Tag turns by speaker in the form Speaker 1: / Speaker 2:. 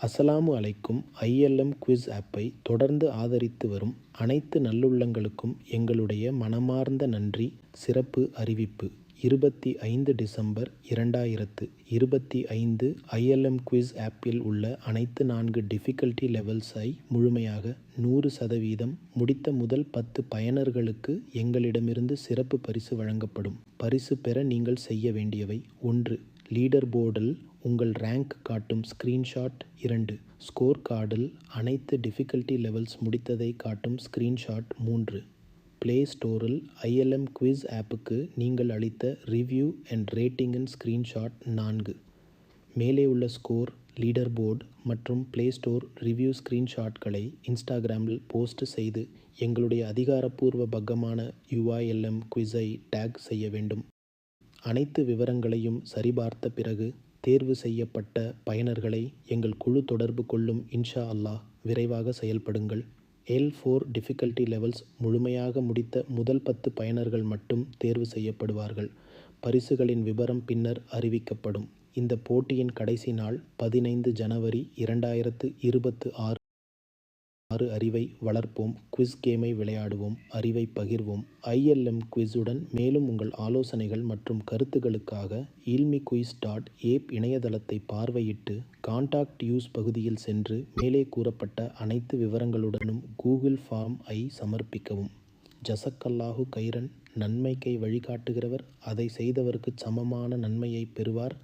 Speaker 1: அஸ்ஸலாமு அலைக்கும். ILM quiz ஆப்பை தொடர்ந்து ஆதரித்து வரும் அனைத்து நல்லுள்ளங்களுக்கும் எங்களுடைய மனமார்ந்த நன்றி. சிறப்பு அறிவிப்பு: 25 டிசம்பர் 2025 ஐஎல்எம் குவிஸ் ஆப்பில் உள்ள அனைத்து 4 டிஃபிகல்டி லெவல்ஸை முழுமையாக 100% முடித்த முதல் 10 பயனர்களுக்கு எங்களிடமிருந்து சிறப்பு பரிசு வழங்கப்படும். பரிசு பெற நீங்கள் செய்ய வேண்டியவை: 1. லீடர் போர்டில் உங்கள் ரேங்க் காட்டும் ஸ்கிரீன்ஷாட். 2. ஸ்கோர் கார்டில் அனைத்து டிஃபிகல்டி லெவல்ஸ் முடித்ததை காட்டும் ஸ்கிரீன்ஷாட். 3. பிளே ஸ்டோரில் ஐஎல்எம் குவிஸ் ஆப்புக்கு நீங்கள் அளித்த ரிவ்யூ அண்ட் ரேட்டிங்கின் ஸ்கிரீன்ஷாட். 4. மேலே உள்ள ஸ்கோர், லீடர் போர்டு மற்றும் பிளே ஸ்டோர் ரிவ்யூ ஸ்கிரீன்ஷாட்களை இன்ஸ்டாகிராமில் போஸ்ட் செய்து எங்களுடைய அதிகாரப்பூர்வ பக்கமான UILM குவிஸை டேக் செய்ய வேண்டும். அனைத்து விவரங்களையும் சரிபார்த்த பிறகு தேர்வு செய்யப்பட்ட பயனர்களை எங்கள் குழு தொடர்பு கொள்ளும். இன்ஷா அல்லாஹ். விரைவாக செயல்படுங்கள். L4 டிஃபிகல்டி லெவல்ஸ் முழுமையாக முடித்த முதல் 10 பயனர்கள் மட்டும் தேர்வு செய்யப்படுவார்கள். பரிசுகளின் விபரம் பின்னர் அறிவிக்கப்படும். இந்த போட்டியின் கடைசி நாள் 15 ஜனவரி 2026. அறிவை வளர்ப்போம், குவிஸ் கேமை விளையாடுவோம், அறிவை பகிர்வோம். ILM குவிஸுடன் மேலும் உங்கள் ஆலோசனைகள் மற்றும் கருத்துகளுக்காக ilmiquiz.app இணையதளத்தை பார்வையிட்டு கான்டாக்ட் யூஸ் பகுதியில் சென்று மேலே கூறப்பட்ட அனைத்து விவரங்களுடனும் கூகுள் ஃபார்ம் ஐ சமர்ப்பிக்கவும். ஜஸக்கல்லாஹு கைரன். நன்மைக்கை வழிகாட்டுகிறவர் அதை செய்தவருக்கு சமமான நன்மையை பெறுவார்.